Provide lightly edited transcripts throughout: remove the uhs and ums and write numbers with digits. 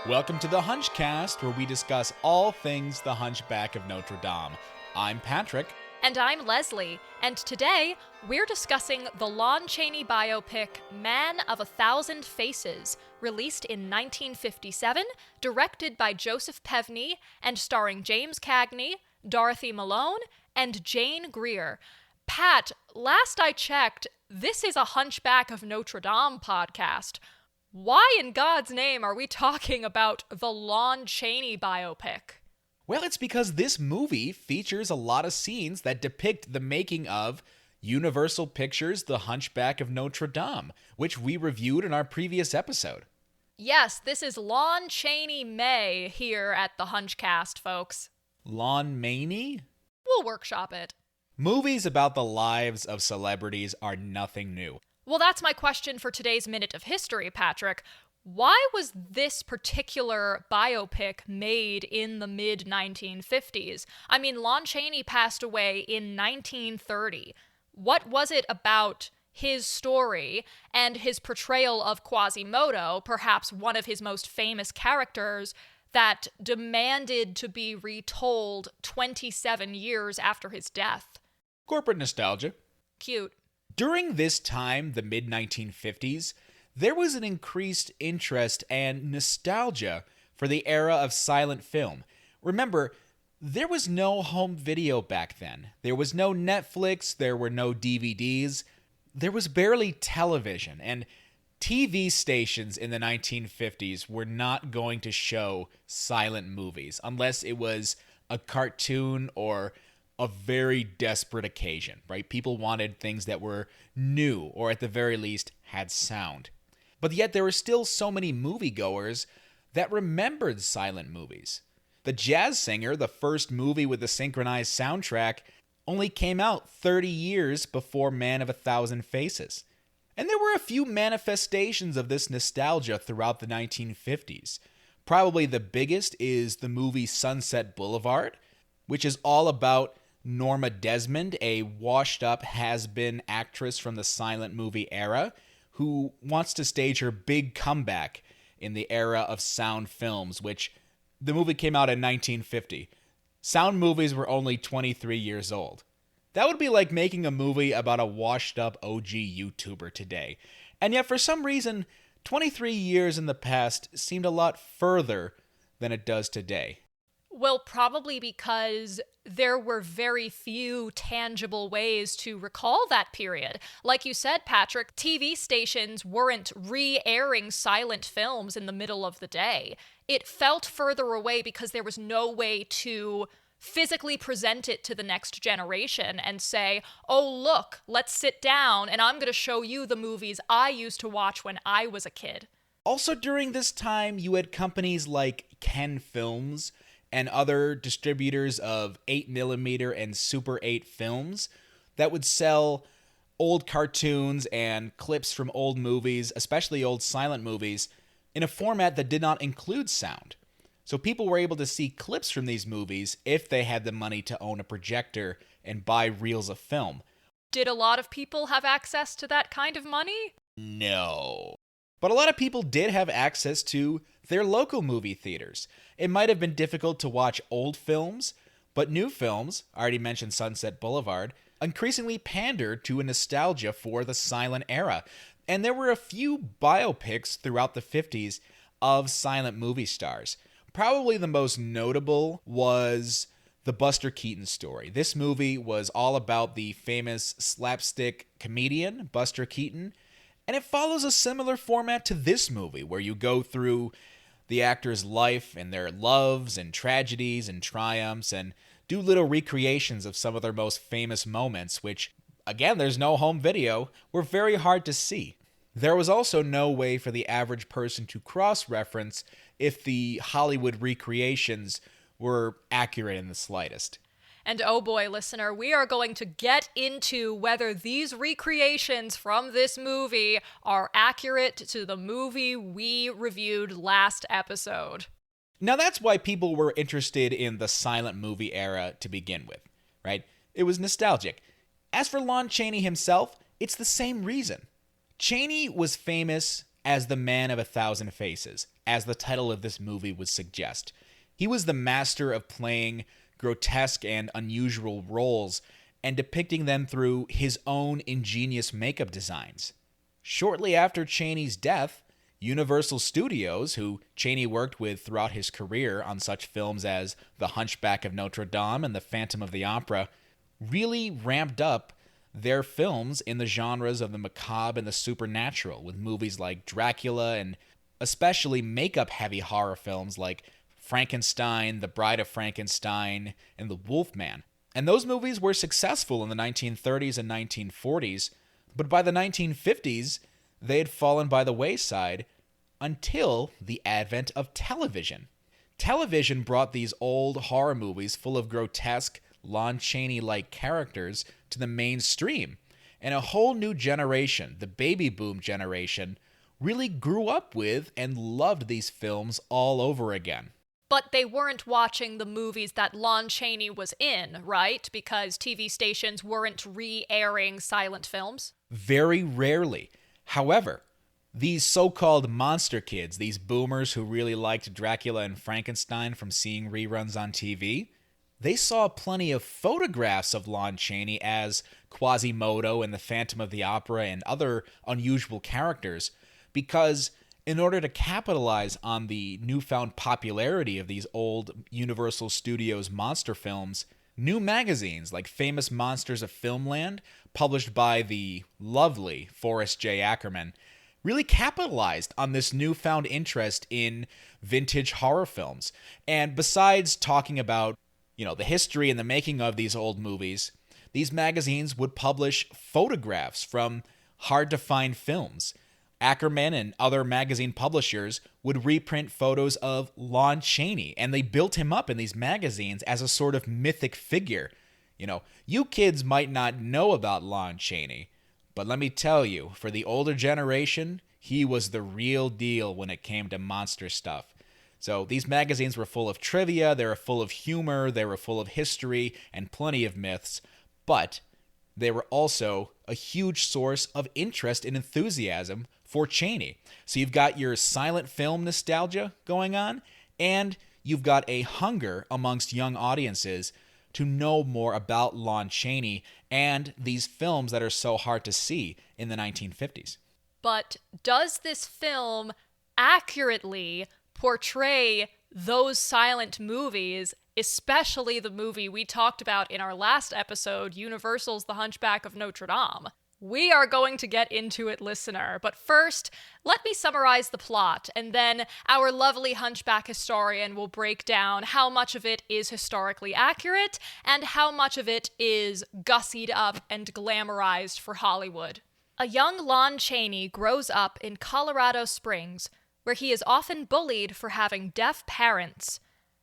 Welcome to the Hunchcast, where we discuss all things the Hunchback of Notre Dame. I'm Patrick. And I'm Leslie, and today we're discussing the Lon Chaney biopic Man of a Thousand Faces, released in 1957, directed by Joseph Pevney, and starring James Cagney, Dorothy Malone, and Jane Greer. Pat, last I checked, this is a Hunchback of Notre Dame podcast. Why in God's name are we talking about the Lon Chaney biopic? Well, it's because this movie features a lot of scenes that depict the making of Universal Pictures' The Hunchback of Notre Dame, which we reviewed in our previous episode. Yes, this is Lon Chaney May here at the Hunchcast, folks. Lon Chaney? We'll workshop it. Movies about the lives of celebrities are nothing new. Well, that's my question for today's Minute of History, Patrick. Why was this particular biopic made in the mid-1950s? I mean, Lon Chaney passed away in 1930. What was it about his story and his portrayal of Quasimodo, perhaps one of his most famous characters, that demanded to be retold 27 years after his death? Corporate nostalgia. Cute. During this time, the mid-1950s, there was an increased interest and nostalgia for the era of silent film. Remember, there was no home video back then. There was no Netflix, there were no DVDs, there was barely television, and TV stations in the 1950s were not going to show silent movies unless it was a cartoon or a very desperate occasion, right? People wanted things that were new or at the very least had sound. But yet there were still so many moviegoers that remembered silent movies. The Jazz Singer, the first movie with a synchronized soundtrack, only came out 30 years before Man of a Thousand Faces. And there were a few manifestations of this nostalgia throughout the 1950s. Probably the biggest is the movie Sunset Boulevard, which is all about Norma Desmond, a washed-up has-been actress from the silent movie era, who wants to stage her big comeback in the era of sound films, which the movie came out in 1950. Sound movies were only 23 years old. That would be like making a movie about a washed-up OG YouTuber today. And yet, for some reason, 23 years in the past seemed a lot further than it does today. Well, probably because there were very few tangible ways to recall that period. Like you said, Patrick, TV stations weren't re-airing silent films in the middle of the day. It felt further away because there was no way to physically present it to the next generation and say, oh, look, let's sit down and I'm going to show you the movies I used to watch when I was a kid. Also, during this time, you had companies like Ken Films and other distributors of 8mm and Super 8 films that would sell old cartoons and clips from old movies, especially old silent movies, in a format that did not include sound. So people were able to see clips from these movies if they had the money to own a projector and buy reels of film. Did a lot of people have access to that kind of money? No. But a lot of people did have access to their local movie theaters. It might have been difficult to watch old films, but new films, I already mentioned Sunset Boulevard, increasingly pandered to a nostalgia for the silent era. And there were a few biopics throughout the 50s of silent movie stars. Probably the most notable was the Buster Keaton story. This movie was all about the famous slapstick comedian, Buster Keaton, and it follows a similar format to this movie, where you go through the actor's life and their loves and tragedies and triumphs and do little recreations of some of their most famous moments, which, again, there's no home video, were very hard to see. There was also no way for the average person to cross-reference if the Hollywood recreations were accurate in the slightest. And oh boy, listener, we are going to get into whether these recreations from this movie are accurate to the movie we reviewed last episode. Now that's why people were interested in the silent movie era to begin with, right? It was nostalgic. As for Lon Chaney himself, it's the same reason. Chaney was famous as the Man of a Thousand Faces, as the title of this movie would suggest. He was the master of playing grotesque and unusual roles and depicting them through his own ingenious makeup designs. Shortly after Chaney's death, Universal Studios, who Chaney worked with throughout his career on such films as The Hunchback of Notre Dame and The Phantom of the Opera, really ramped up their films in the genres of the macabre and the supernatural, with movies like Dracula and especially makeup-heavy horror films like Frankenstein, The Bride of Frankenstein, and The Wolfman. And those movies were successful in the 1930s and 1940s, but by the 1950s, they had fallen by the wayside until the advent of television. Television brought these old horror movies full of grotesque, Lon Chaney-like characters to the mainstream, and a whole new generation, the baby boom generation, really grew up with and loved these films all over again. But they weren't watching the movies that Lon Chaney was in, right? Because TV stations weren't re-airing silent films? Very rarely. However, these so-called monster kids, these boomers who really liked Dracula and Frankenstein from seeing reruns on TV, they saw plenty of photographs of Lon Chaney as Quasimodo and the Phantom of the Opera and other unusual characters because in order to capitalize on the newfound popularity of these old Universal Studios monster films, new magazines like Famous Monsters of Filmland, published by the lovely Forrest J. Ackerman, really capitalized on this newfound interest in vintage horror films. And besides talking about, the history and the making of these old movies, these magazines would publish photographs from hard-to-find films. Ackerman and other magazine publishers would reprint photos of Lon Chaney, and they built him up in these magazines as a sort of mythic figure. You kids might not know about Lon Chaney, but let me tell you, for the older generation, he was the real deal when it came to monster stuff. So these magazines were full of trivia, they were full of humor, they were full of history and plenty of myths, but they were also a huge source of interest and enthusiasm for Chaney. So you've got your silent film nostalgia going on, and you've got a hunger amongst young audiences to know more about Lon Chaney and these films that are so hard to see in the 1950s. But does this film accurately portray those silent movies, especially the movie we talked about in our last episode, Universal's The Hunchback of Notre Dame? We are going to get into it, listener, but first, let me summarize the plot, and then our lovely Hunchback historian will break down how much of it is historically accurate and how much of it is gussied up and glamorized for Hollywood. A young Lon Chaney grows up in Colorado Springs, where he is often bullied for having deaf parents.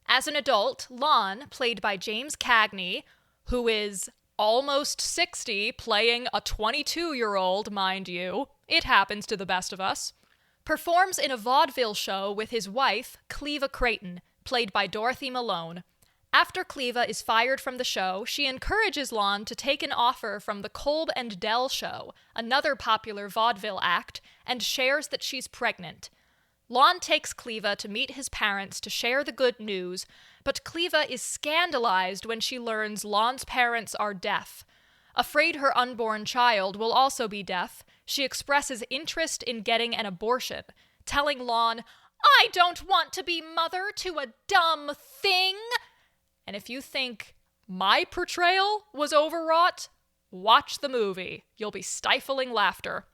As an adult, Lon, played by James Cagney, who is almost 60, playing a 22-year-old, mind you, it happens to the best of us, performs in a vaudeville show with his wife, Cleva Creighton, played by Dorothy Malone. After Cleva is fired from the show, she encourages Lon to take an offer from the Kolb and Dell Show, another popular vaudeville act, and shares that she's pregnant. Lon takes Cleva to meet his parents to share the good news, but Cleva is scandalized when she learns Lon's parents are deaf. Afraid her unborn child will also be deaf, she expresses interest in getting an abortion, telling Lon, "I don't want to be mother to a dumb thing." And if you think my portrayal was overwrought, watch the movie. You'll be stifling laughter.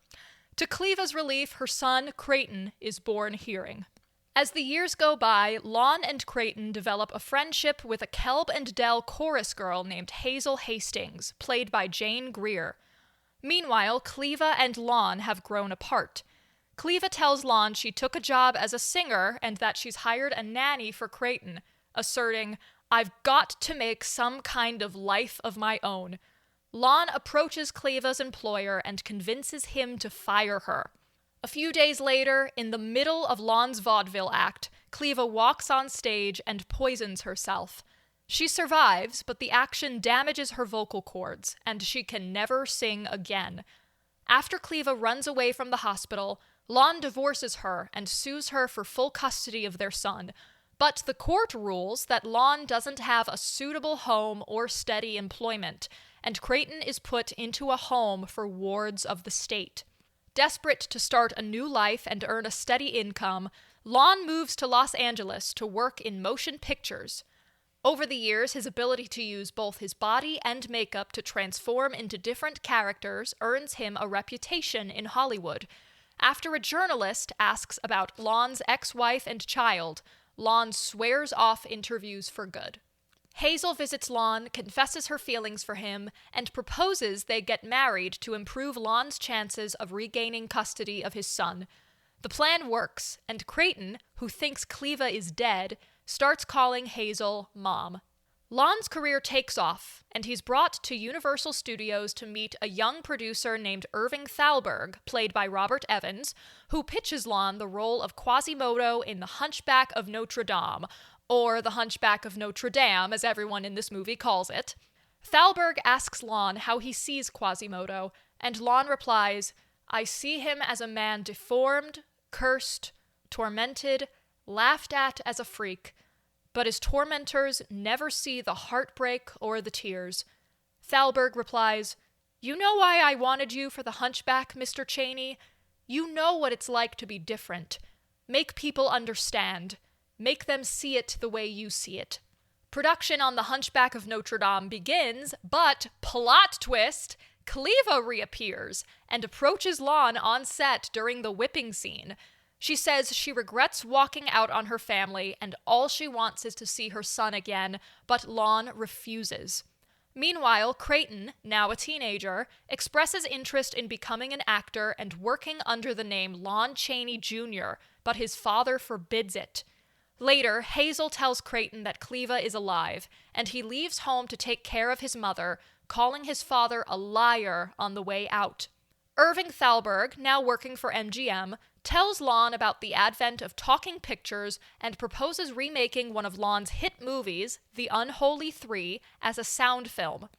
To Cleva's relief, her son, Creighton, is born hearing. As the years go by, Lon and Creighton develop a friendship with a Kelb and Dell chorus girl named Hazel Hastings, played by Jane Greer. Meanwhile, Cleva and Lon have grown apart. Cleva tells Lon she took a job as a singer and that she's hired a nanny for Creighton, asserting, "I've got to make some kind of life of my own." Lon approaches Cleva's employer and convinces him to fire her. A few days later, in the middle of Lon's vaudeville act, Cleva walks on stage and poisons herself. She survives, but the action damages her vocal cords, and she can never sing again. After Cleva runs away from the hospital, Lon divorces her and sues her for full custody of their son, but the court rules that Lon doesn't have a suitable home or steady employment, and Creighton is put into a home for wards of the state. Desperate to start a new life and earn a steady income, Lon moves to Los Angeles to work in motion pictures. Over the years, his ability to use both his body and makeup to transform into different characters earns him a reputation in Hollywood. After a journalist asks about Lon's ex-wife and child, Lon swears off interviews for good. Hazel visits Lon, confesses her feelings for him, and proposes they get married to improve Lon's chances of regaining custody of his son. The plan works, and Creighton, who thinks Cleva is dead, starts calling Hazel Mom. Lon's career takes off, and he's brought to Universal Studios to meet a young producer named Irving Thalberg, played by Robert Evans, who pitches Lon the role of Quasimodo in The Hunchback of Notre Dame, or The Hunchback of Notre Dame, as everyone in this movie calls it. Thalberg asks Lon how he sees Quasimodo, and Lon replies, "I see him as a man deformed, cursed, tormented, laughed at as a freak, but his tormentors never see the heartbreak or the tears." Thalberg replies, "You know why I wanted you for the Hunchback, Mr. Chaney? You know what it's like to be different. Make people understand. Make them see it the way you see it." Production on The Hunchback of Notre Dame begins, but, plot twist, Cleva reappears and approaches Lon on set during the whipping scene. She says she regrets walking out on her family and all she wants is to see her son again, but Lon refuses. Meanwhile, Creighton, now a teenager, expresses interest in becoming an actor and working under the name Lon Chaney Jr., but his father forbids it. Later, Hazel tells Creighton that Cleva is alive, and he leaves home to take care of his mother, calling his father a liar on the way out. Irving Thalberg, now working for MGM, tells Lon about the advent of talking pictures and proposes remaking one of Lon's hit movies, The Unholy Three, as a sound film.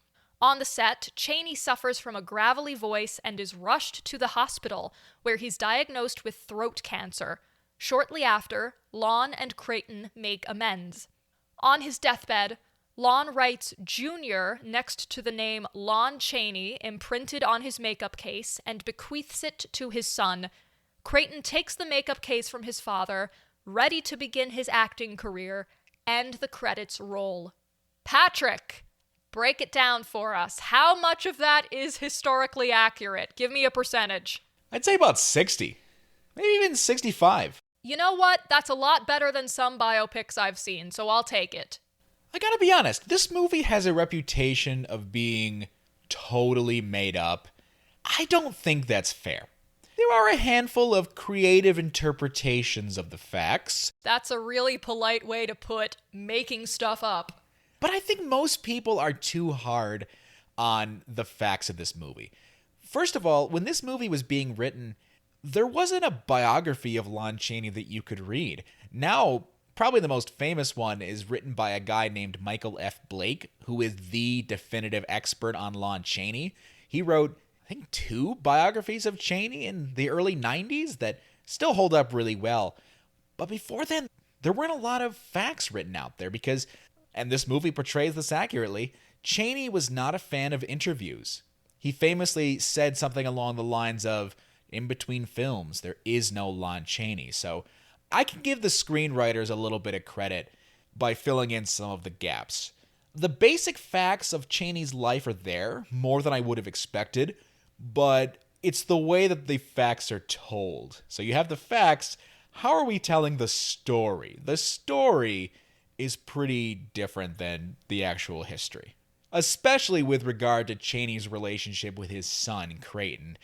On the set, Chaney suffers from a gravelly voice and is rushed to the hospital, where he's diagnosed with throat cancer. Shortly after, Lon and Creighton make amends. On his deathbed, Lon writes Junior next to the name Lon Chaney imprinted on his makeup case and bequeaths it to his son. Creighton takes the makeup case from his father, ready to begin his acting career, and the credits roll. Patrick, break it down for us. How much of that is historically accurate? Give me a percentage. I'd say about 60, maybe even 65. You know what? That's a lot better than some biopics I've seen, so I'll take it. I gotta be honest, this movie has a reputation of being totally made up. I don't think that's fair. There are a handful of creative interpretations of the facts. That's a really polite way to put making stuff up. But I think most people are too hard on the facts of this movie. First of all, when this movie was being written, there wasn't a biography of Lon Chaney that you could read. Now, probably the most famous one is written by a guy named Michael F. Blake, who is the definitive expert on Lon Chaney. He wrote, I think, 2 biographies of Chaney in the early 90s that still hold up really well. But before then, there weren't a lot of facts written out there because, and this movie portrays this accurately, Chaney was not a fan of interviews. He famously said something along the lines of, "In between films, there is no Lon Chaney." So I can give the screenwriters a little bit of credit by filling in some of the gaps. The basic facts of Chaney's life are there, more than I would have expected, but it's the way that the facts are told. So you have the facts, how are we telling the story? The story is pretty different than the actual history, especially with regard to Chaney's relationship with his son, Creighton.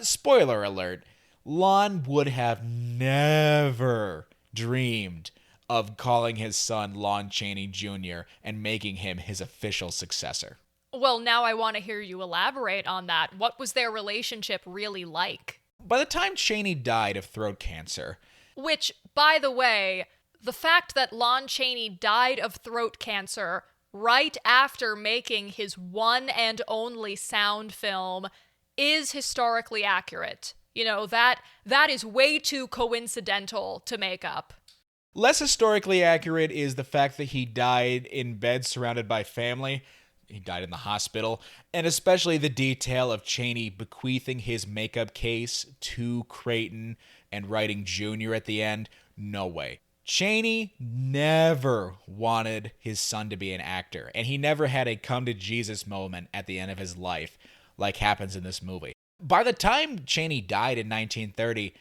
Spoiler alert, Lon would have never dreamed of calling his son Lon Chaney Jr. and making him his official successor. Well, now I want to hear you elaborate on that. What was their relationship really like? By the time Chaney died of throat cancer... Which, by the way, the fact that Lon Chaney died of throat cancer right after making his one and only sound film is historically accurate. That is way too coincidental to make up. Less historically accurate is the fact that he died in bed surrounded by family. He died in the hospital. And especially the detail of Chaney bequeathing his makeup case to Creighton and writing Jr. at the end. No way. Chaney never wanted his son to be an actor. And he never had a come-to-Jesus moment at the end of his life like happens in this movie. By the time Chaney died in 1930,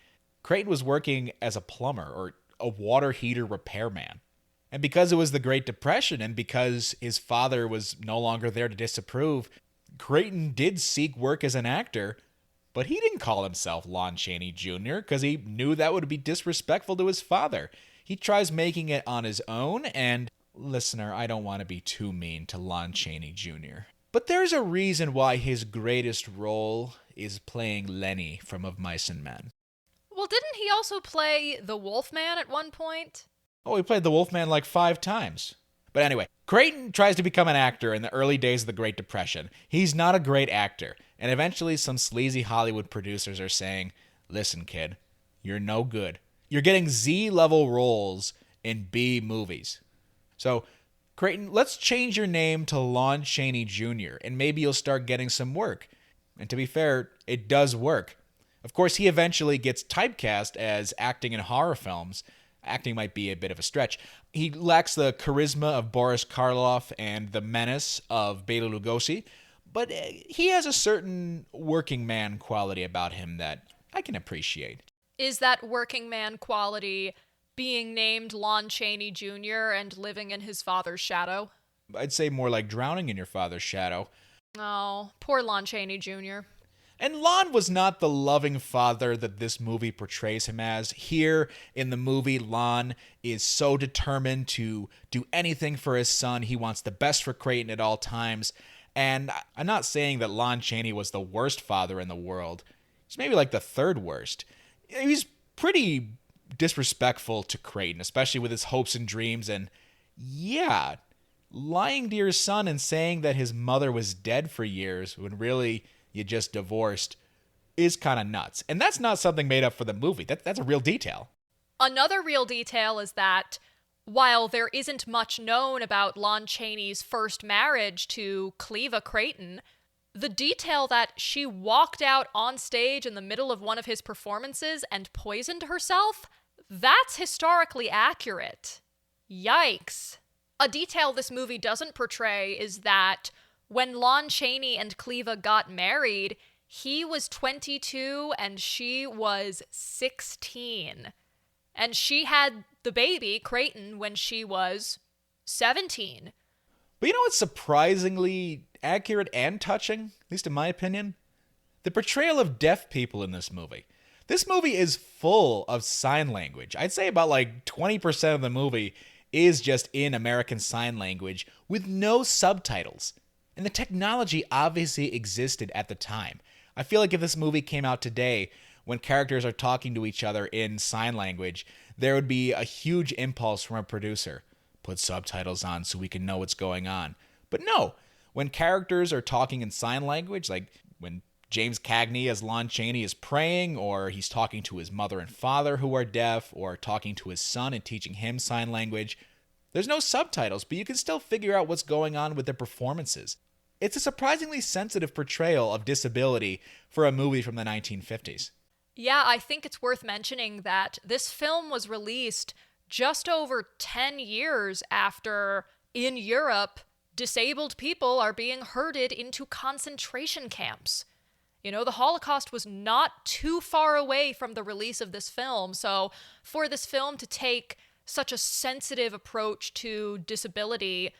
Creighton was working as a plumber or a water heater repairman. And because it was the Great Depression and because his father was no longer there to disapprove, Creighton did seek work as an actor, but he didn't call himself Lon Chaney Jr. because he knew that would be disrespectful to his father. He tries making it on his own, and listener, I don't want to be too mean to Lon Chaney Jr. But there's a reason why his greatest role is playing Lenny from Of Mice and Men. Well, didn't he also play the Wolfman at one point? Oh, he played the Wolfman like 5 times. But anyway, Creighton tries to become an actor in the early days of the Great Depression. He's not a great actor, and eventually some sleazy Hollywood producers are saying, listen, kid, you're no good. You're getting Z-level roles in B movies. So, Creighton, let's change your name to Lon Chaney Jr., and maybe you'll start getting some work. And to be fair, it does work. Of course, he eventually gets typecast as acting in horror films. Acting might be a bit of a stretch. He lacks the charisma of Boris Karloff and the menace of Bela Lugosi, but he has a certain working man quality about him that I can appreciate. Is that working man quality being named Lon Chaney Jr. and living in his father's shadow? I'd say more like drowning in your father's shadow. Oh, poor Lon Chaney Jr. And Lon was not the loving father that this movie portrays him as. Here in the movie, Lon is so determined to do anything for his son. He wants the best for Creighton at all times. And I'm not saying that Lon Chaney was the worst father in the world. He's maybe like the third worst. He's pretty disrespectful to Creighton, especially with his hopes and dreams. And yeah, lying to your son and saying that his mother was dead for years when really you just divorced is kind of nuts. And that's not something made up for the movie. That's a real detail. Another real detail is that while there isn't much known about Lon Chaney's first marriage to Cleva Creighton, the detail that she walked out on stage in the middle of one of his performances and poisoned herself, that's historically accurate. Yikes. A detail this movie doesn't portray is that when Lon Chaney and Cleva got married, he was 22 and she was 16. And she had the baby, Creighton, when she was 17. But you know what's surprisingly accurate and touching, at least in my opinion? The portrayal of deaf people in this movie. This movie is full of sign language. I'd say about like 20% of the movie is just in American Sign Language with no subtitles. And the technology obviously existed at the time. I feel like if this movie came out today, when characters are talking to each other in sign language, there would be a huge impulse from a producer. Put subtitles on so we can know what's going on. But no, when characters are talking in sign language, like when James Cagney as Lon Chaney is praying, or he's talking to his mother and father who are deaf, or talking to his son and teaching him sign language, there's no subtitles, but you can still figure out what's going on with their performances. It's a surprisingly sensitive portrayal of disability for a movie from the 1950s. Yeah, I think it's worth mentioning that this film was released just over 10 years after, in Europe, disabled people are being herded into concentration camps. You know, the Holocaust was not too far away from the release of this film, so for this film to take such a sensitive approach to disability,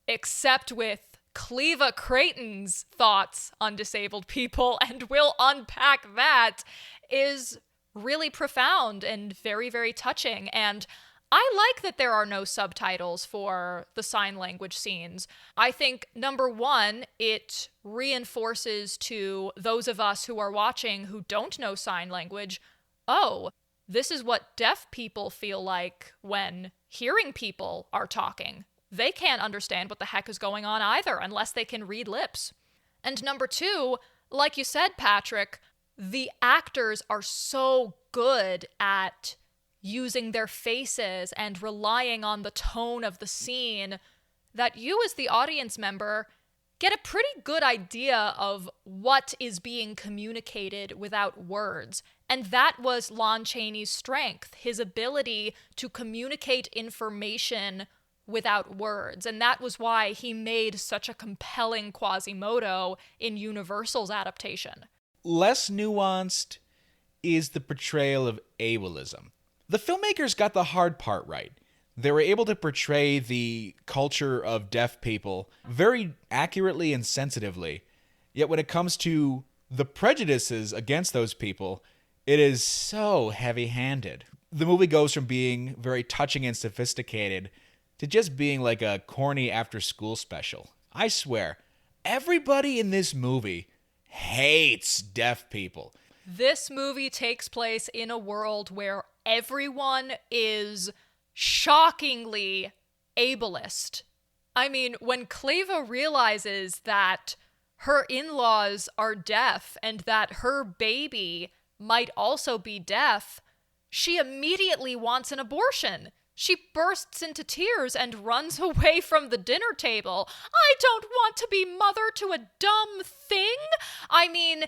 except with Cleva Creighton's thoughts on disabled people, and we'll unpack that, is really profound and very, very touching. And I like that there are no subtitles for the sign language scenes. I think, number one, it reinforces to those of us who are watching who don't know sign language, oh, this is what deaf people feel like when hearing people are talking. They can't understand what the heck is going on either unless they can read lips. And number two, like you said, Patrick, the actors are so good at using their faces and relying on the tone of the scene that you as the audience member get a pretty good idea of what is being communicated without words. And that was Lon Chaney's strength, his ability to communicate information without words. And that was why he made such a compelling Quasimodo in Universal's adaptation. Less nuanced is the portrayal of ableism. The filmmakers got the hard part right. They were able to portray the culture of deaf people very accurately and sensitively. Yet when it comes to the prejudices against those people, it is so heavy-handed. The movie goes from being very touching and sophisticated to just being like a corny after-school special. I swear, everybody in this movie hates deaf people. This movie takes place in a world where everyone is shockingly ableist. I mean, when Cleva realizes that her in-laws are deaf and that her baby might also be deaf, she immediately wants an abortion. She bursts into tears and runs away from the dinner table. I don't want to be mother to a dumb thing. I mean,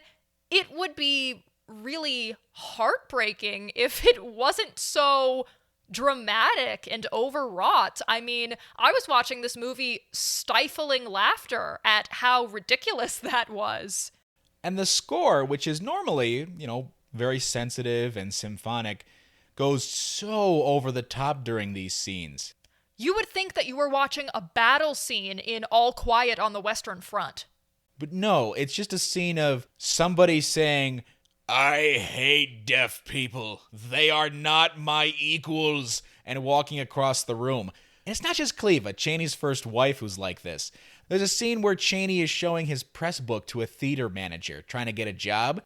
it would be really heartbreaking if it wasn't so dramatic and overwrought. I mean, I was watching this movie stifling laughter at how ridiculous that was. And the score, which is normally, very sensitive and symphonic, goes so over the top during these scenes. You would think that you were watching a battle scene in All Quiet on the Western Front. But no, it's just a scene of somebody saying, "I hate deaf people. They are not my equals," and walking across the room. And it's not just Cleva, Chaney's first wife, who's like this. There's a scene where Chaney is showing his press book to a theater manager trying to get a job.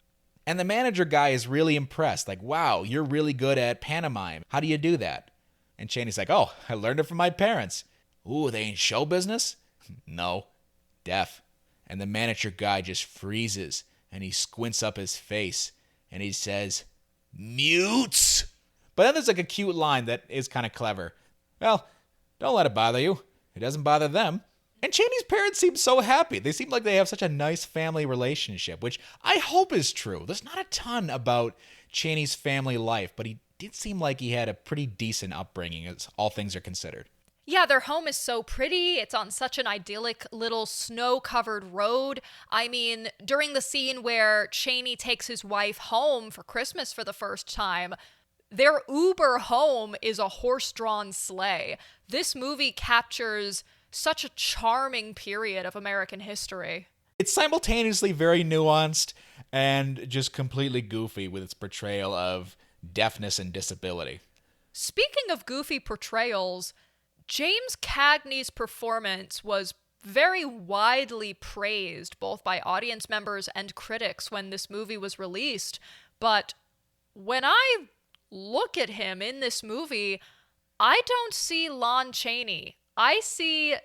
And the manager guy is really impressed. Like, "Wow, you're really good at pantomime. How do you do that?" And Chaney's like, "Oh, I learned it from my parents." "Ooh, they ain't show business?" "No, deaf." And the manager guy just freezes and he squints up his face and he says, "Mutes." But then there's like a cute line that is kind of clever. "Well, don't let it bother you. It doesn't bother them." And Chaney's parents seem so happy. They seem like they have such a nice family relationship, which I hope is true. There's not a ton about Chaney's family life, but he did seem like he had a pretty decent upbringing, as all things are considered. Yeah, their home is so pretty. It's on such an idyllic little snow-covered road. I mean, during the scene where Chaney takes his wife home for Christmas for the first time, their Uber home is a horse-drawn sleigh. This movie captures such a charming period of American history. It's simultaneously very nuanced and just completely goofy with its portrayal of deafness and disability. Speaking of goofy portrayals, James Cagney's performance was very widely praised both by audience members and critics when this movie was released. But when I look at him in this movie, I don't see Lon Chaney. I see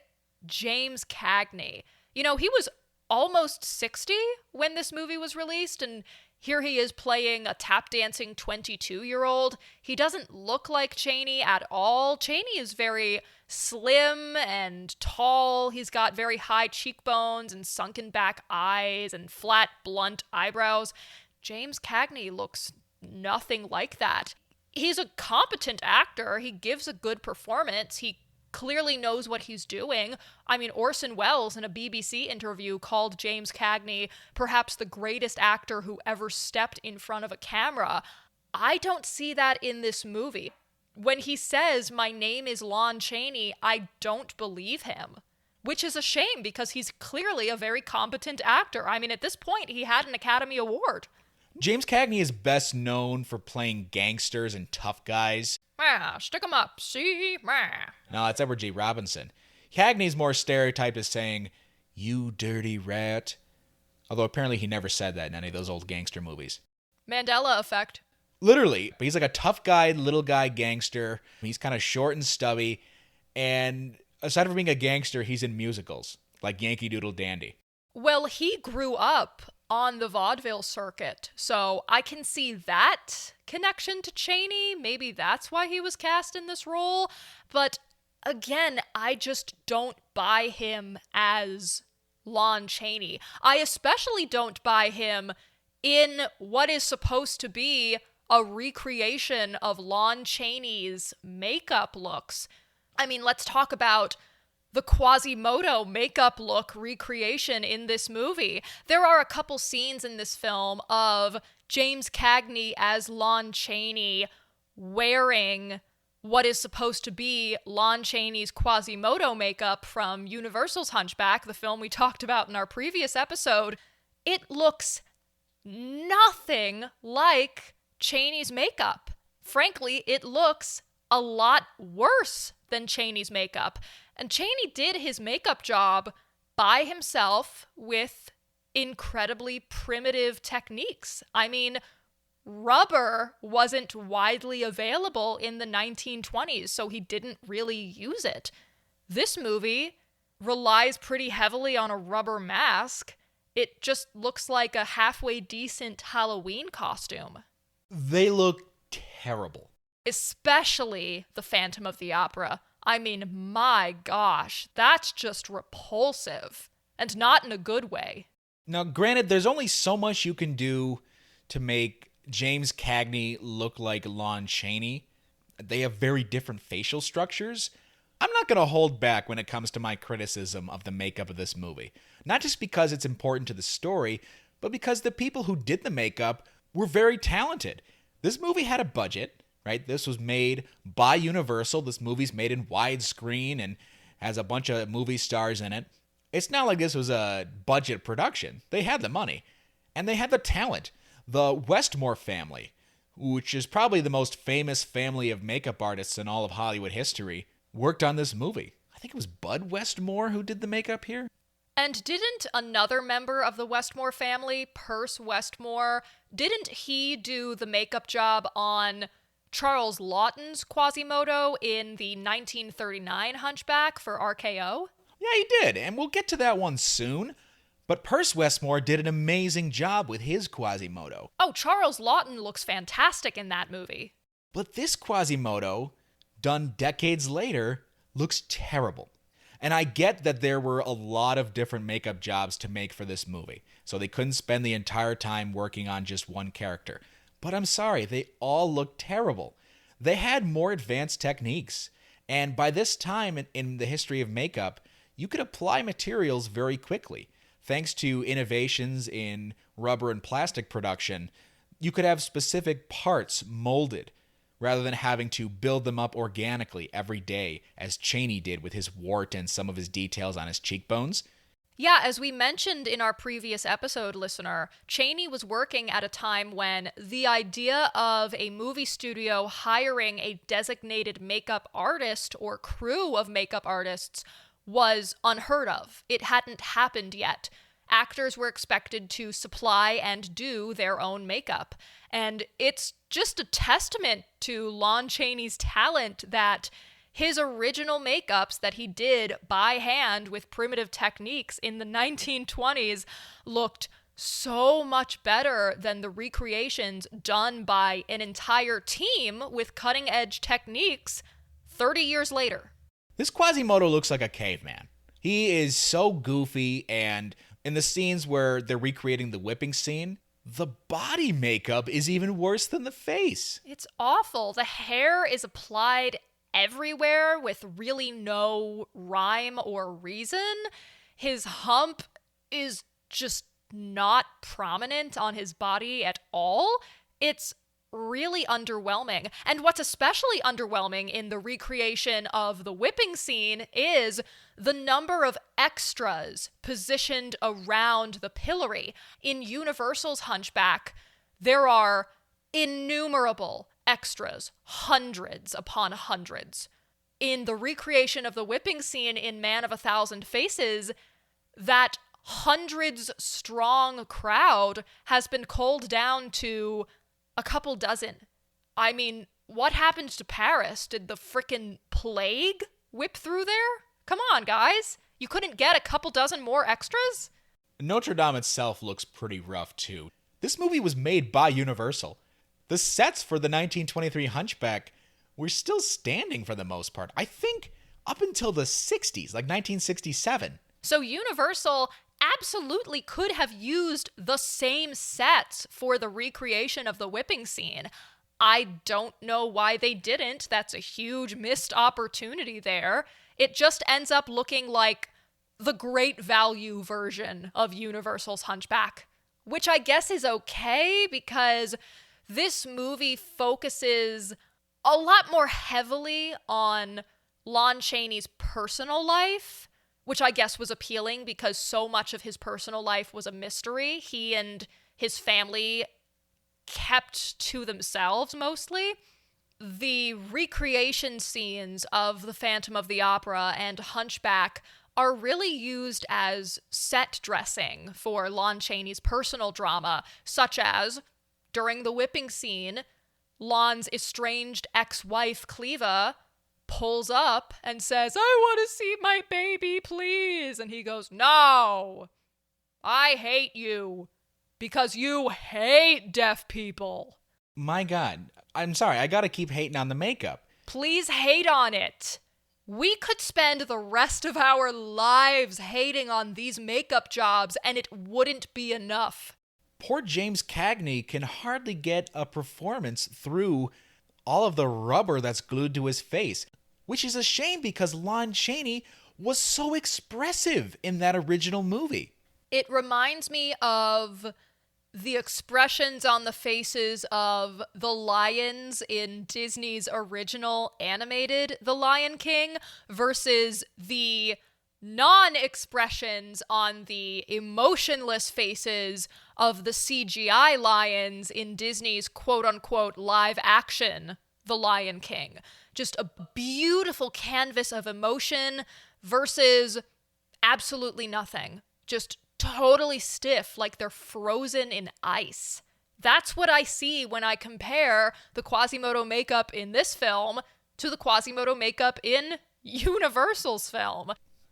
James Cagney. He was almost 60 when this movie was released, and here he is playing a tap-dancing 22-year-old. He doesn't look like Chaney at all. Chaney is very slim and tall. He's got very high cheekbones and sunken back eyes and flat, blunt eyebrows. James Cagney looks nothing like that. He's a competent actor. He gives a good performance. He clearly knows what he's doing. I mean, Orson Welles in a BBC interview called James Cagney perhaps the greatest actor who ever stepped in front of a camera. I don't see that in this movie. When he says, "My name is Lon Chaney," I don't believe him, which is a shame because he's clearly a very competent actor. I mean, at this point, he had an Academy Award. James Cagney is best known for playing gangsters and tough guys. Stick 'em up, see? No, that's Edward G. Robinson. Cagney's more stereotyped as saying, "You dirty rat." Although apparently he never said that in any of those old gangster movies. Mandela effect. Literally. But he's like a tough guy, little guy gangster. He's kind of short and stubby. And aside from being a gangster, he's in musicals, like Yankee Doodle Dandy. Well, he grew up on the vaudeville circuit. So I can see that connection to Chaney. Maybe that's why he was cast in this role. But again, I just don't buy him as Lon Chaney. I especially don't buy him in what is supposed to be a recreation of Lon Chaney's makeup looks. I mean, let's talk about the Quasimodo makeup look recreation in this movie. There are a couple scenes in this film of James Cagney as Lon Chaney wearing what is supposed to be Lon Chaney's Quasimodo makeup from Universal's Hunchback, the film we talked about in our previous episode. It looks nothing like Chaney's makeup. Frankly, it looks a lot worse than Chaney's makeup. And Chaney did his makeup job by himself with incredibly primitive techniques. I mean, rubber wasn't widely available in the 1920s, so he didn't really use it. This movie relies pretty heavily on a rubber mask. It just looks like a halfway decent Halloween costume. They look terrible. Especially the Phantom of the Opera. I mean, my gosh, that's just repulsive. And not in a good way. Now, granted, there's only so much you can do to make James Cagney look like Lon Chaney. They have very different facial structures. I'm not going to hold back when it comes to my criticism of the makeup of this movie. Not just because it's important to the story, but because the people who did the makeup were very talented. This movie had a budget. Right? This was made by Universal. This movie's made in widescreen and has a bunch of movie stars in it. It's not like this was a budget production. They had the money. And they had the talent. The Westmore family, which is probably the most famous family of makeup artists in all of Hollywood history, worked on this movie. I think it was Bud Westmore who did the makeup here. And didn't another member of the Westmore family, Perce Westmore, didn't he do the makeup job on Charles Laughton's Quasimodo in the 1939 Hunchback for RKO? Yeah, he did, and we'll get to that one soon. But Perce Westmore did an amazing job with his Quasimodo. Oh, Charles Laughton looks fantastic in that movie. But this Quasimodo, done decades later, looks terrible. And I get that there were a lot of different makeup jobs to make for this movie, so they couldn't spend the entire time working on just one character. But I'm sorry, they all look terrible. They had more advanced techniques. And by this time in the history of makeup, you could apply materials very quickly. Thanks to innovations in rubber and plastic production, you could have specific parts molded rather than having to build them up organically every day, as Chaney did with his wart and some of his details on his cheekbones. Yeah, as we mentioned in our previous episode, listener, Chaney was working at a time when the idea of a movie studio hiring a designated makeup artist or crew of makeup artists was unheard of. It hadn't happened yet. Actors were expected to supply and do their own makeup. And it's just a testament to Lon Chaney's talent that his original makeups that he did by hand with primitive techniques in the 1920s looked so much better than the recreations done by an entire team with cutting-edge techniques 30 years later. This Quasimodo looks like a caveman. He is so goofy, and in the scenes where they're recreating the whipping scene, the body makeup is even worse than the face. It's awful. The hair is applied everywhere with really no rhyme or reason. His hump is just not prominent on his body at all. It's really underwhelming. And what's especially underwhelming in the recreation of the whipping scene is the number of extras positioned around the pillory. In Universal's Hunchback, there are innumerable extras, hundreds upon hundreds. In the recreation of the whipping scene in Man of a Thousand Faces, that hundreds strong crowd has been culled down to a couple dozen. I mean, what happened to Paris? Did the frickin' plague whip through there? Come on, guys. You couldn't get a couple dozen more extras? Notre Dame itself looks pretty rough, too. This movie was made by Universal. The sets for the 1923 Hunchback were still standing for the most part. I think up until the 60s, like 1967. So Universal absolutely could have used the same sets for the recreation of the whipping scene. I don't know why they didn't. That's a huge missed opportunity there. It just ends up looking like the great value version of Universal's Hunchback, which I guess is okay because this movie focuses a lot more heavily on Lon Chaney's personal life, which I guess was appealing because so much of his personal life was a mystery. He and his family kept to themselves mostly. The recreation scenes of The Phantom of the Opera and Hunchback are really used as set dressing for Lon Chaney's personal drama, such as, during the whipping scene, Lon's estranged ex-wife, Cleva, pulls up and says, "I want to see my baby, please." And he goes, "No, I hate you because you hate deaf people." My God, I'm sorry, I gotta keep hating on the makeup. Please hate on it. We could spend the rest of our lives hating on these makeup jobs and it wouldn't be enough. Poor James Cagney can hardly get a performance through all of the rubber that's glued to his face, which is a shame because Lon Chaney was so expressive in that original movie. It reminds me of the expressions on the faces of the lions in Disney's original animated The Lion King versus the non-expressions on the emotionless faces of the CGI lions in Disney's quote-unquote live action The Lion King. Just a beautiful canvas of emotion versus absolutely nothing. Just totally stiff, like they're frozen in ice. That's what I see when I compare the Quasimodo makeup in this film to the Quasimodo makeup in Universal's film.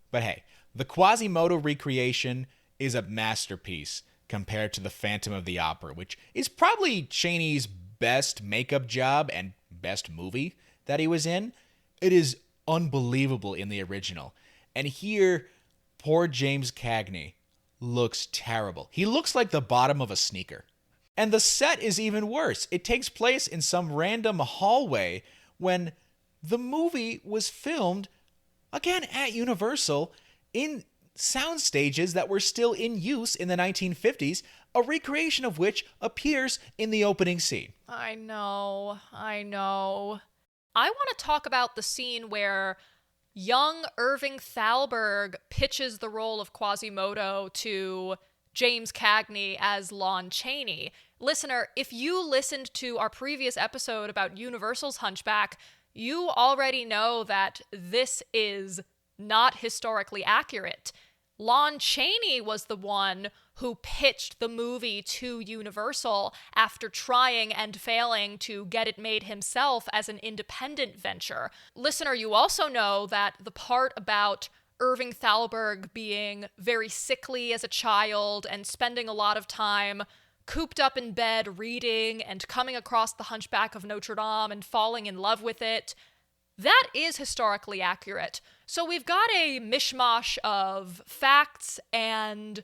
But hey, the Quasimodo recreation is a masterpiece compared to the Phantom of the Opera, which is probably Chaney's best makeup job and best movie that he was in. It is unbelievable in the original. And here, poor James Cagney looks terrible. He looks like the bottom of a sneaker. And the set is even worse. It takes place in some random hallway when the movie was filmed, again at Universal, in sound stages that were still in use in the 1950s, a recreation of which appears in the opening scene. I know. I want to talk about the scene where young Irving Thalberg pitches the role of Quasimodo to James Cagney as Lon Chaney. Listener, if you listened to our previous episode about Universal's Hunchback, you already know that this is not historically accurate. Lon Chaney was the one who pitched the movie to Universal after trying and failing to get it made himself as an independent venture. Listener, you also know that the part about Irving Thalberg being very sickly as a child and spending a lot of time cooped up in bed reading and coming across The Hunchback of Notre Dame and falling in love with it, that is historically accurate. So we've got a mishmash of facts and,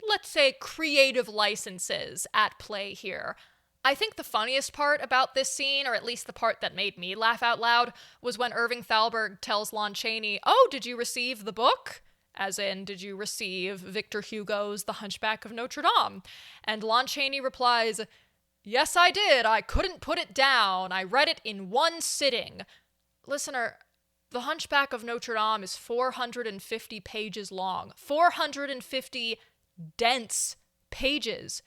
let's say, creative licenses at play here. I think the funniest part about this scene, or at least the part that made me laugh out loud, was when Irving Thalberg tells Lon Chaney, "Oh, did you receive the book?" As in, did you receive Victor Hugo's The Hunchback of Notre Dame? And Lon Chaney replies, "Yes, I did. I couldn't put it down. I read it in one sitting." Listener, The Hunchback of Notre Dame is 450 pages long. 450 dense pages.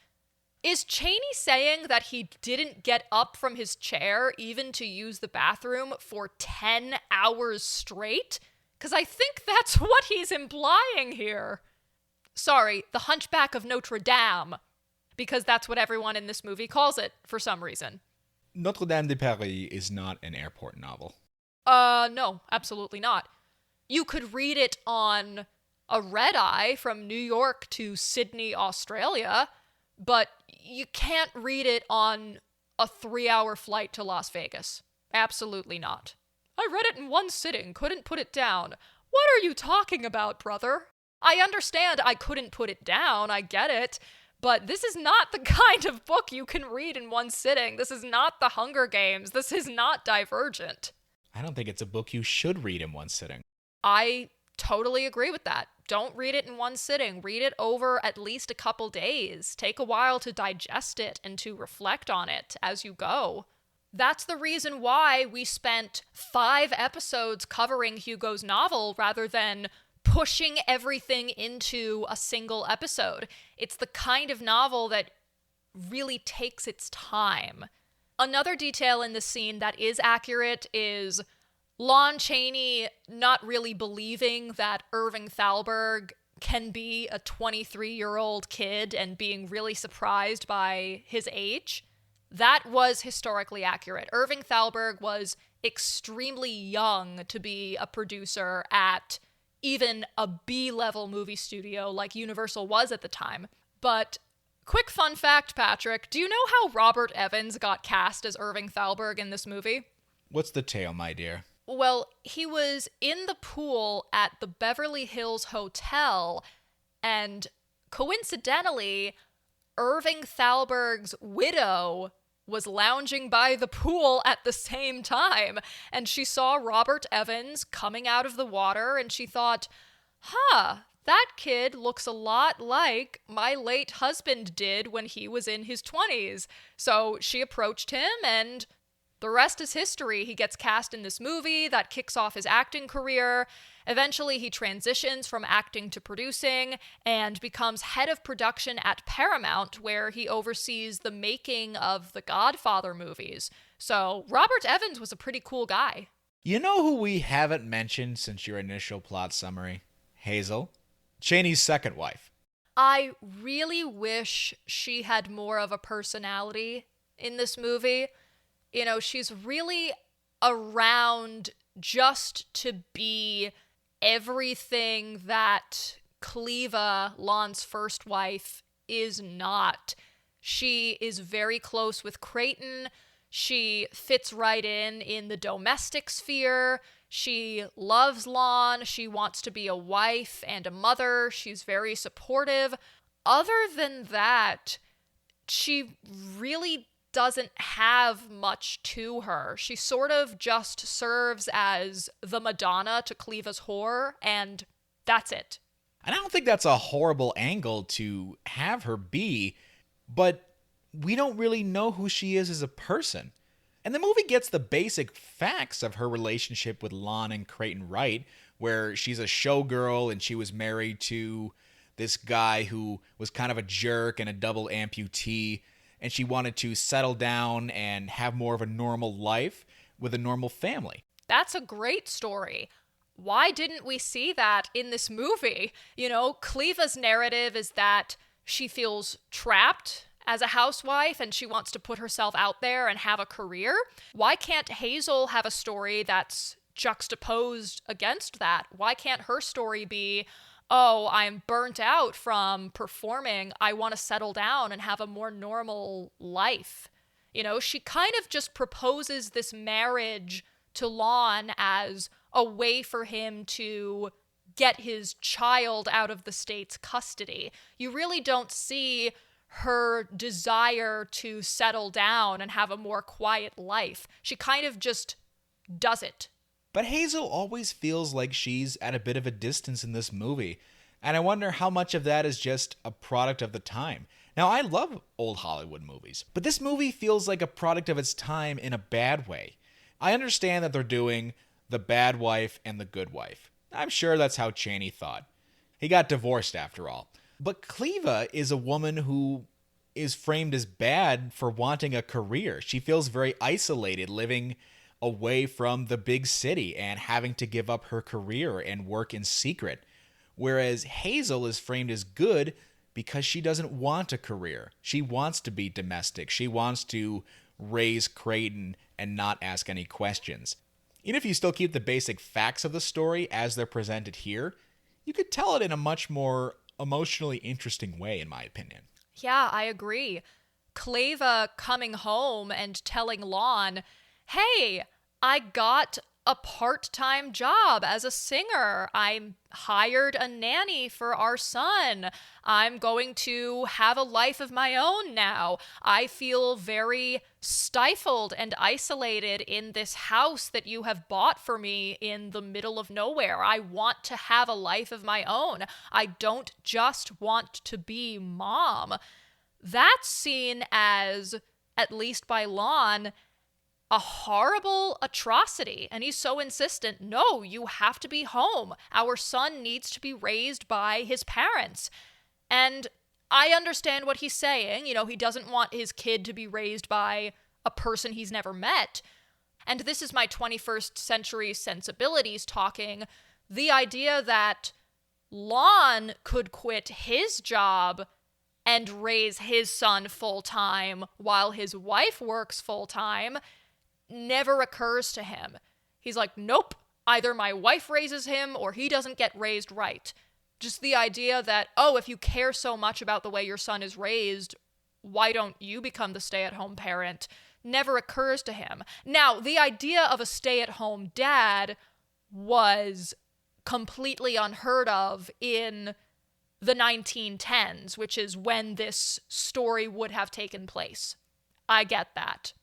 Is Chaney saying that he didn't get up from his chair even to use the bathroom for 10 hours straight? Because I think that's what he's implying here. Sorry, The Hunchback of Notre Dame, because that's what everyone in this movie calls it for some reason. Notre-Dame de Paris is not an airport novel. No, absolutely not. You could read it on a red-eye from New York to Sydney, Australia, but you can't read it on a 3-hour flight to Las Vegas. Absolutely not. I read it in one sitting, couldn't put it down. What are you talking about, brother? I understand I couldn't put it down, I get it, but this is not the kind of book you can read in one sitting. This is not The Hunger Games. This is not Divergent. I don't think it's a book you should read in one sitting. I totally agree with that. Don't read it in one sitting. Read it over at least a couple days. Take a while to digest it and to reflect on it as you go. That's the reason why we spent 5 episodes covering Hugo's novel rather than pushing everything into a single episode. It's the kind of novel that really takes its time. Another detail in this scene that is accurate is Lon Chaney not really believing that Irving Thalberg can be a 23-year-old kid and being really surprised by his age. That was historically accurate. Irving Thalberg was extremely young to be a producer at even a B-level movie studio like Universal was at the time. But quick fun fact, Patrick, do you know how Robert Evans got cast as Irving Thalberg in this movie? What's the tale, my dear? Well, he was in the pool at the Beverly Hills Hotel, and coincidentally, Irving Thalberg's widow was lounging by the pool at the same time, and she saw Robert Evans coming out of the water, and she thought, that kid looks a lot like my late husband did when he was in his 20s. So she approached him, and the rest is history. He gets cast in this movie that kicks off his acting career. Eventually, he transitions from acting to producing and becomes head of production at Paramount, where he oversees the making of the Godfather movies. So Robert Evans was a pretty cool guy. You know who we haven't mentioned since your initial plot summary? Hazel, Chaney's second wife. I really wish she had more of a personality in this movie. You know, she's really around just to be everything that Cleva, Lon's first wife, is not. She is very close with Creighton. She fits right in the domestic sphere. She loves Lon. She wants to be a wife and a mother. She's very supportive. Other than that, she really doesn't have much to her. She sort of just serves as the Madonna to Cleva's whore, and that's it. And I don't think that's a horrible angle to have her be, but we don't really know who she is as a person. And the movie gets the basic facts of her relationship with Lon and Creighton right, where she's a showgirl and she was married to this guy who was kind of a jerk and a double amputee, and she wanted to settle down and have more of a normal life with a normal family. That's a great story. Why didn't we see that in this movie? You know, Cleva's narrative is that she feels trapped as a housewife and she wants to put herself out there and have a career. Why can't Hazel have a story that's juxtaposed against that? Why can't her story be, oh, I'm burnt out from performing, I want to settle down and have a more normal life? You know, she kind of just proposes this marriage to Lon as a way for him to get his child out of the state's custody. You really don't see her desire to settle down and have a more quiet life. She kind of just does it. But Hazel always feels like she's at a bit of a distance in this movie, and I wonder how much of that is just a product of the time. Now, I love old Hollywood movies, but this movie feels like a product of its time in a bad way. I understand that they're doing the bad wife and the good wife. I'm sure that's how Chaney thought. He got divorced after all. But Cleva is a woman who is framed as bad for wanting a career. She feels very isolated, living away from the big city and having to give up her career and work in secret. Whereas Hazel is framed as good because she doesn't want a career. She wants to be domestic. She wants to raise Creighton and not ask any questions. Even if you still keep the basic facts of the story as they're presented here, you could tell it in a much more emotionally interesting way, in my opinion. Yeah, I agree. Cleva coming home and telling Lon, hey, I got a part-time job as a singer. I hired a nanny for our son. I'm going to have a life of my own now. I feel very stifled and isolated in this house that you have bought for me in the middle of nowhere. I want to have a life of my own. I don't just want to be mom. That's seen as, at least by Lon, a horrible atrocity. And he's so insistent, no, you have to be home. Our son needs to be raised by his parents. And I understand what he's saying. You know, he doesn't want his kid to be raised by a person he's never met. And this is my 21st century sensibilities talking. The idea that Lon could quit his job and raise his son full-time while his wife works full-time never occurs to him. He's like, nope, either my wife raises him or he doesn't get raised right. Just the idea that, oh, if you care so much about the way your son is raised, why don't you become the stay-at-home parent? Never occurs to him. Now, the idea of a stay-at-home dad was completely unheard of in the 1910s, which is when this story would have taken place. I get that.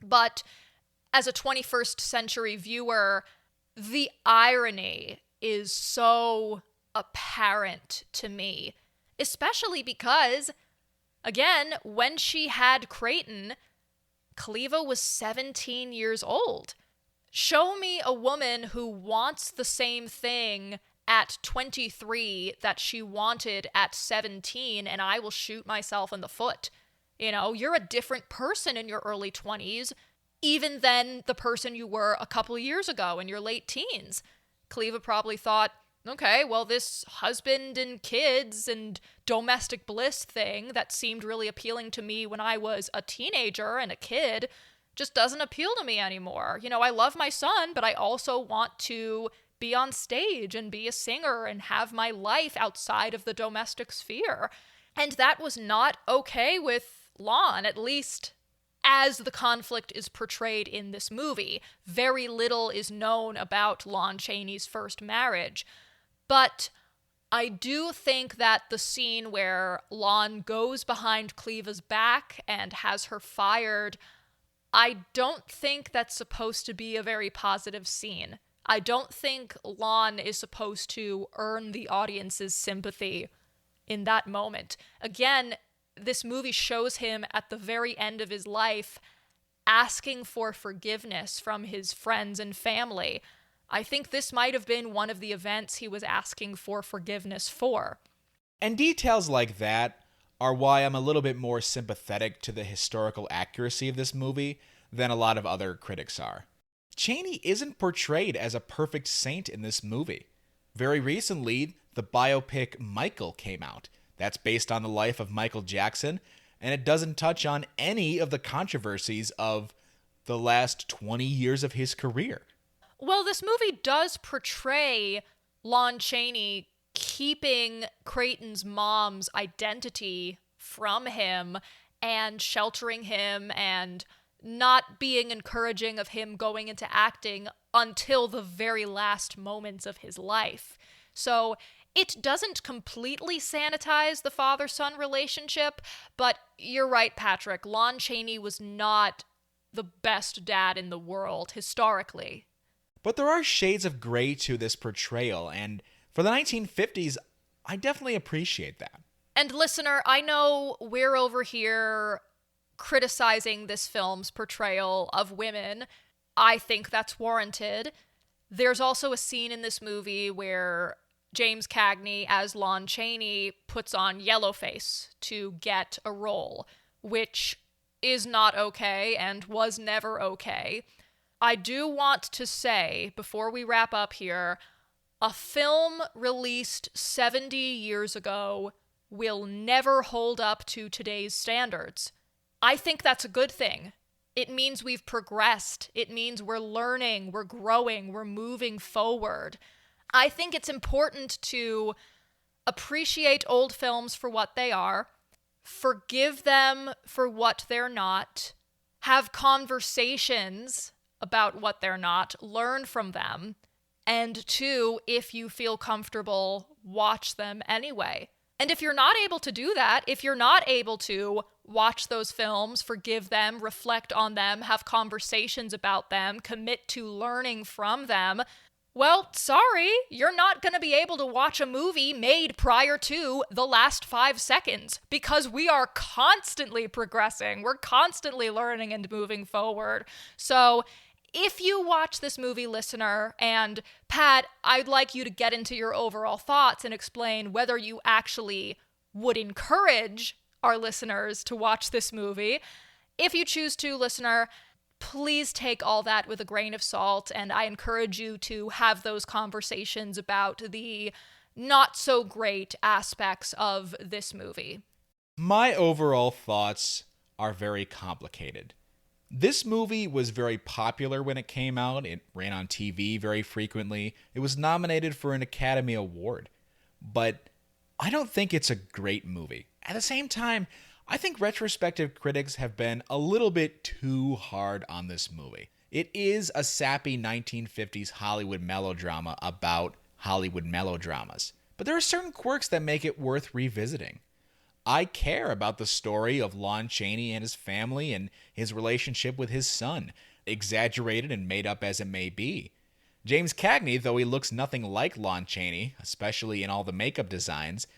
But as a 21st century viewer, the irony is so apparent to me, especially because, again, when she had Creighton, Cleva was 17 years old. Show me a woman who wants the same thing at 23 that she wanted at 17, and I will shoot myself in the foot. You know, you're a different person in your early 20s, even than the person you were a couple years ago in your late teens. Cleva probably thought, okay, well, this husband and kids and domestic bliss thing that seemed really appealing to me when I was a teenager and a kid just doesn't appeal to me anymore. You know, I love my son, but I also want to be on stage and be a singer and have my life outside of the domestic sphere. And that was not okay with Lon, at least as the conflict is portrayed in this movie. Very little is known about Lon Chaney's first marriage. But I do think that the scene where Lon goes behind Cleva's back and has her fired, I don't think that's supposed to be a very positive scene. I don't think Lon is supposed to earn the audience's sympathy in that moment. Again, this movie shows him at the very end of his life asking for forgiveness from his friends and family. I think this might have been one of the events he was asking for forgiveness for. And details like that are why I'm a little bit more sympathetic to the historical accuracy of this movie than a lot of other critics are. Chaney isn't portrayed as a perfect saint in this movie. Very recently, the biopic Michael came out. That's based on the life of Michael Jackson, and it doesn't touch on any of the controversies of the last 20 years of his career. Well, this movie does portray Lon Chaney keeping Creighton's mom's identity from him and sheltering him and not being encouraging of him going into acting until the very last moments of his life. So it doesn't completely sanitize the father-son relationship, but you're right, Patrick. Lon Chaney was not the best dad in the world, historically. But there are shades of gray to this portrayal, and for the 1950s, I definitely appreciate that. And listener, I know we're over here criticizing this film's portrayal of women. I think that's warranted. There's also a scene in this movie where James Cagney, as Lon Chaney, puts on yellowface to get a role, which is not okay and was never okay. I do want to say, before we wrap up here, a film released 70 years ago will never hold up to today's standards. I think that's a good thing. It means we've progressed. It means we're learning, we're growing, we're moving forward. I think it's important to appreciate old films for what they are, forgive them for what they're not, have conversations about what they're not, learn from them, and two, if you feel comfortable, watch them anyway. And if you're not able to do that, if you're not able to watch those films, forgive them, reflect on them, have conversations about them, commit to learning from them, well, sorry, you're not going to be able to watch a movie made prior to the last 5 seconds, because we are constantly progressing. We're constantly learning and moving forward. So if you watch this movie, listener, and Pat, I'd like you to get into your overall thoughts and explain whether you actually would encourage our listeners to watch this movie. If you choose to, listener, please take all that with a grain of salt, and I encourage you to have those conversations about the not so great aspects of this movie. My overall thoughts are very complicated. This movie was very popular when it came out. It ran on TV very frequently. It was nominated for an Academy Award. But I don't think it's a great movie. At the same time, I think retrospective critics have been a little bit too hard on this movie. It is a sappy 1950s Hollywood melodrama about Hollywood melodramas. But there are certain quirks that make it worth revisiting. I care about the story of Lon Chaney and his family and his relationship with his son, exaggerated and made up as it may be. James Cagney, though he looks nothing like Lon Chaney, especially in all the makeup designs,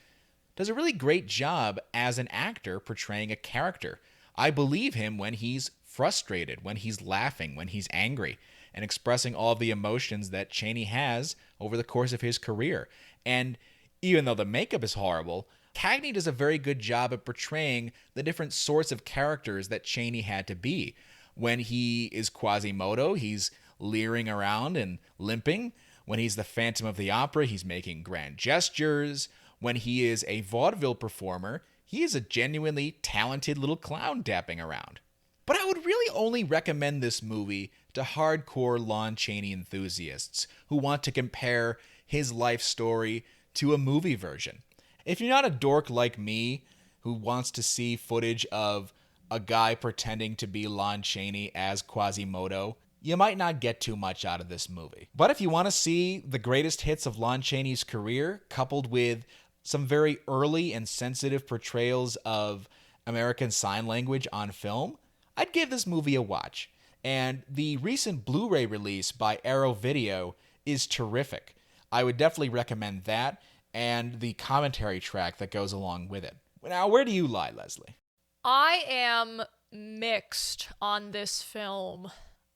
does a really great job as an actor portraying a character. I believe him when he's frustrated, when he's laughing, when he's angry, and expressing all of the emotions that Chaney has over the course of his career. And even though the makeup is horrible, Cagney does a very good job at portraying the different sorts of characters that Chaney had to be. When he is Quasimodo, he's leering around and limping. When he's the Phantom of the Opera, he's making grand gestures. When he is a vaudeville performer, he is a genuinely talented little clown dapping around. But I would really only recommend this movie to hardcore Lon Chaney enthusiasts who want to compare his life story to a movie version. If you're not a dork like me who wants to see footage of a guy pretending to be Lon Chaney as Quasimodo, you might not get too much out of this movie. But if you want to see the greatest hits of Lon Chaney's career, coupled with some very early and sensitive portrayals of American Sign Language on film, I'd give this movie a watch. And the recent Blu-ray release by Arrow Video is terrific. I would definitely recommend that and the commentary track that goes along with it. Now, where do you lie, Leslie? I am mixed on this film.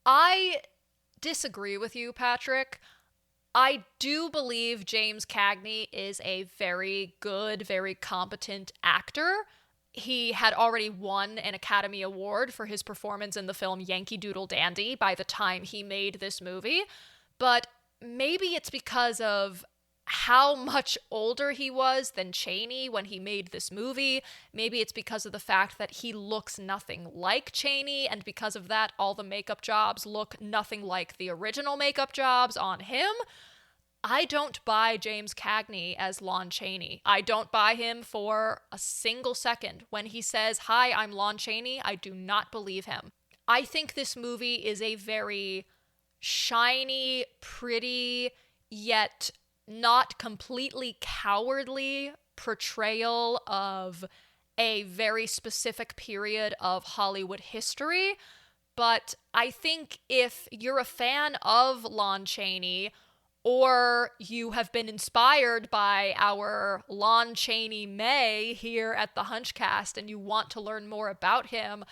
I disagree with you, Patrick. I do believe James Cagney is a very good, very competent actor. He had already won an Academy Award for his performance in the film Yankee Doodle Dandy by the time he made this movie. But maybe it's because of how much older he was than Chaney when he made this movie. Maybe it's because of the fact that he looks nothing like Chaney, and because of that, all the makeup jobs look nothing like the original makeup jobs on him. I don't buy James Cagney as Lon Chaney. I don't buy him for a single second. When he says, "Hi, I'm Lon Chaney," I do not believe him. I think this movie is a very shiny, pretty, yet not completely cowardly portrayal of a very specific period of Hollywood history. But I think if you're a fan of Lon Chaney, or you have been inspired by our Lon Chaney May here at the Hunchcast and you want to learn more about him,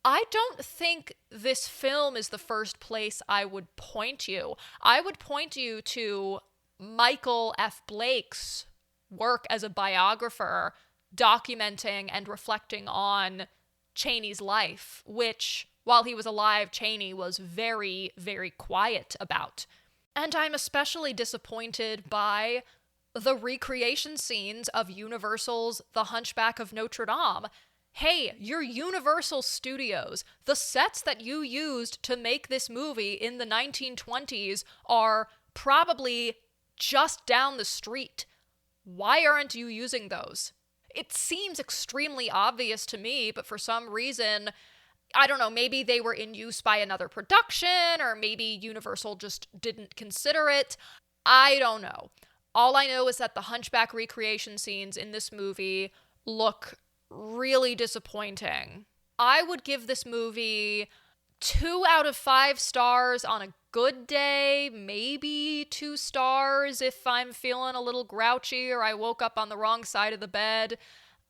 I don't think this film is the first place I would point you. I would point you to Michael F. Blake's work as a biographer documenting and reflecting on Chaney's life, which, while he was alive, Chaney was very, very quiet about. And I'm especially disappointed by the recreation scenes of Universal's The Hunchback of Notre Dame. Hey, you're Universal Studios. The sets that you used to make this movie in the 1920s are probably just down the street. Why aren't you using those? It seems extremely obvious to me, but for some reason, I don't know, maybe they were in use by another production, or maybe Universal just didn't consider it. I don't know. All I know is that the Hunchback recreation scenes in this movie look really disappointing. I would give this movie 2 out of 5 stars on a good day, maybe 2 stars if I'm feeling a little grouchy or I woke up on the wrong side of the bed.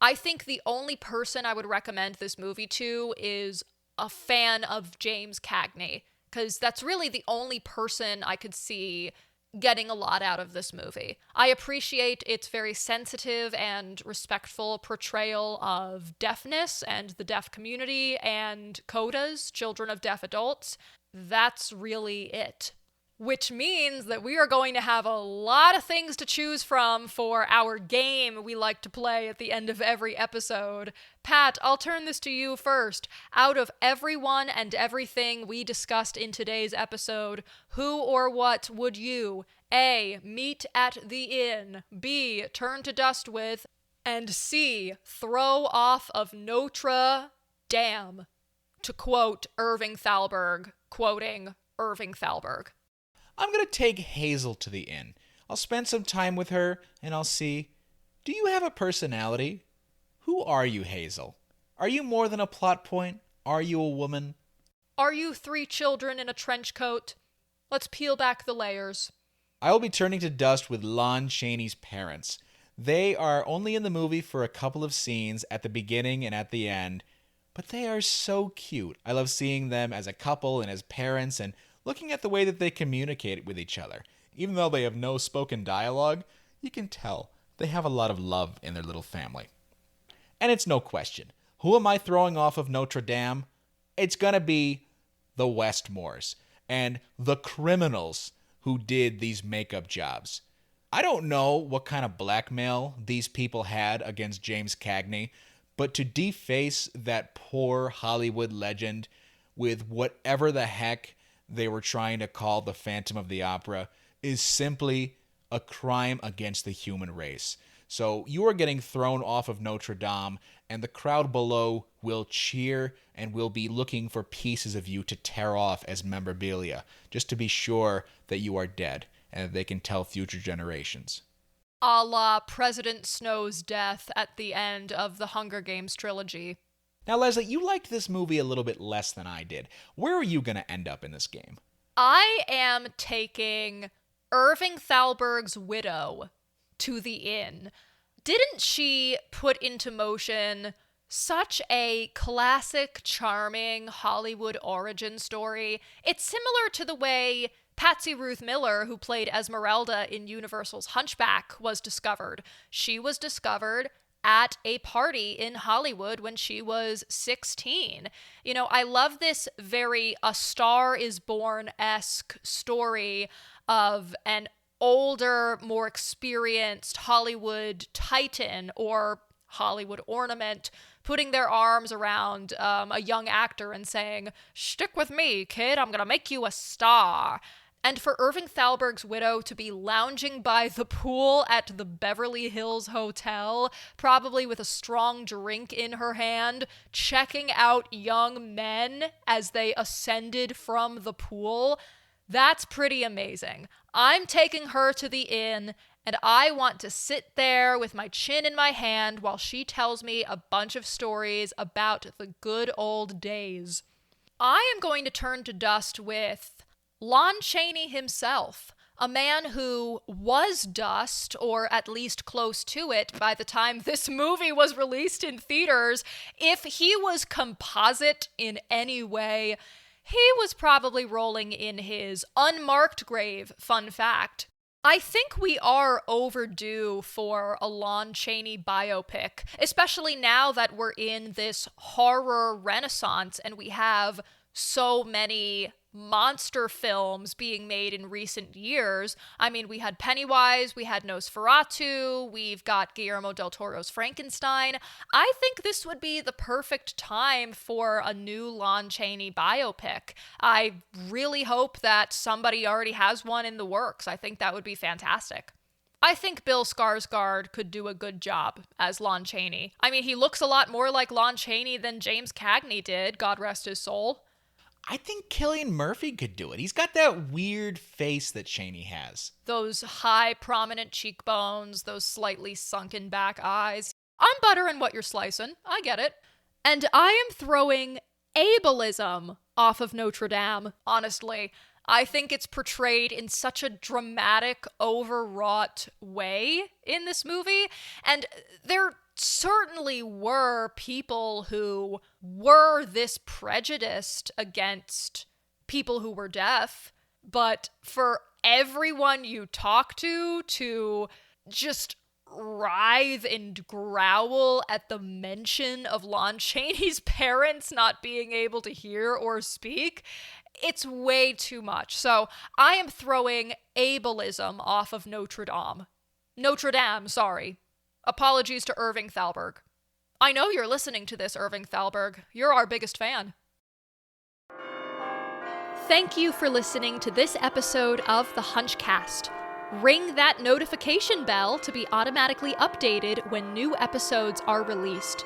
I think the only person I would recommend this movie to is a fan of James Cagney, because that's really the only person I could see getting a lot out of this movie. I appreciate its very sensitive and respectful portrayal of deafness and the deaf community and CODAs, children of deaf adults. That's really it. Which means that we are going to have a lot of things to choose from for our game we like to play at the end of every episode. Pat, I'll turn this to you first. Out of everyone and everything we discussed in today's episode, who or what would you A. meet at the inn, B. turn to dust with, and C. throw off of Notre Dame? To quote Irving Thalberg, quoting Irving Thalberg. I'm going to take Hazel to the inn. I'll spend some time with her, and I'll see, do you have a personality? Who are you, Hazel? Are you more than a plot point? Are you a woman? Are you 3 children in a trench coat? Let's peel back the layers. I will be turning to dust with Lon Chaney's parents. They are only in the movie for a couple of scenes at the beginning and at the end, but they are so cute. I love seeing them as a couple and as parents and looking at the way that they communicate with each other. Even though they have no spoken dialogue, you can tell they have a lot of love in their little family. And it's no question. Who am I throwing off of Notre Dame? It's going to be the Westmores and the criminals who did these makeup jobs. I don't know what kind of blackmail these people had against James Cagney, but to deface that poor Hollywood legend with whatever the heck they were trying to call the Phantom of the Opera is simply a crime against the human race. So you are getting thrown off of Notre Dame, and the crowd below will cheer and will be looking for pieces of you to tear off as memorabilia, just to be sure that you are dead and that they can tell future generations. A la President Snow's death at the end of the Hunger Games trilogy. Now, Leslie, you liked this movie a little bit less than I did. Where are you going to end up in this game? I am taking Irving Thalberg's widow to the inn. Didn't she put into motion such a classic, charming Hollywood origin story? It's similar to the way Patsy Ruth Miller, who played Esmeralda in Universal's Hunchback, was discovered. She was discovered at a party in Hollywood when she was 16. You know, I love this very A Star is Born-esque story of an older, more experienced Hollywood titan or Hollywood ornament putting their arms around a young actor and saying, "Stick with me, kid, I'm gonna make you a star." And for Irving Thalberg's widow to be lounging by the pool at the Beverly Hills Hotel, probably with a strong drink in her hand, checking out young men as they ascended from the pool, that's pretty amazing. I'm taking her to the inn, and I want to sit there with my chin in my hand while she tells me a bunch of stories about the good old days. I am going to turn to dust with Lon Chaney himself, a man who was dust, or at least close to it, by the time this movie was released in theaters. If he was composite in any way, he was probably rolling in his unmarked grave, fun fact. I think we are overdue for a Lon Chaney biopic, especially now that we're in this horror renaissance and we have so many monster films being made in recent years. I mean, we had Pennywise, we had Nosferatu, we've got Guillermo del Toro's Frankenstein. I think this would be the perfect time for a new Lon Chaney biopic. I really hope that somebody already has one in the works. I think that would be fantastic. I think Bill Skarsgård could do a good job as Lon Chaney. I mean, he looks a lot more like Lon Chaney than James Cagney did, God rest his soul. I think Cillian Murphy could do it. He's got that weird face that Chaney has. Those high, prominent cheekbones, those slightly sunken back eyes. I'm buttering what you're slicing. I get it. And I am throwing ableism off of Notre Dame, honestly. I think it's portrayed in such a dramatic, overwrought way in this movie. And there certainly were people who were this prejudiced against people who were deaf. But for everyone you talk to just writhe and growl at the mention of Lon Chaney's parents not being able to hear or speak, it's way too much. So I am throwing ableism off of Notre Dame. Notre Dame, sorry. Apologies to Irving Thalberg. I know you're listening to this, Irving Thalberg. You're our biggest fan. Thank you for listening to this episode of The Hunchcast. Ring that notification bell to be automatically updated when new episodes are released.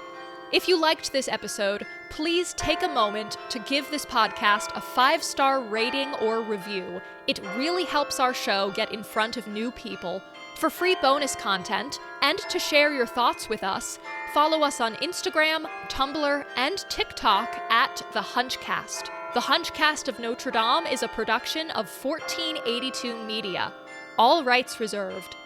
If you liked this episode, please take a moment to give this podcast a 5-star rating or review. It really helps our show get in front of new people. For free bonus content, and to share your thoughts with us, follow us on Instagram, Tumblr, and TikTok at The Hunchcast. The Hunchcast of Notre Dame is a production of 1482 Media. All rights reserved.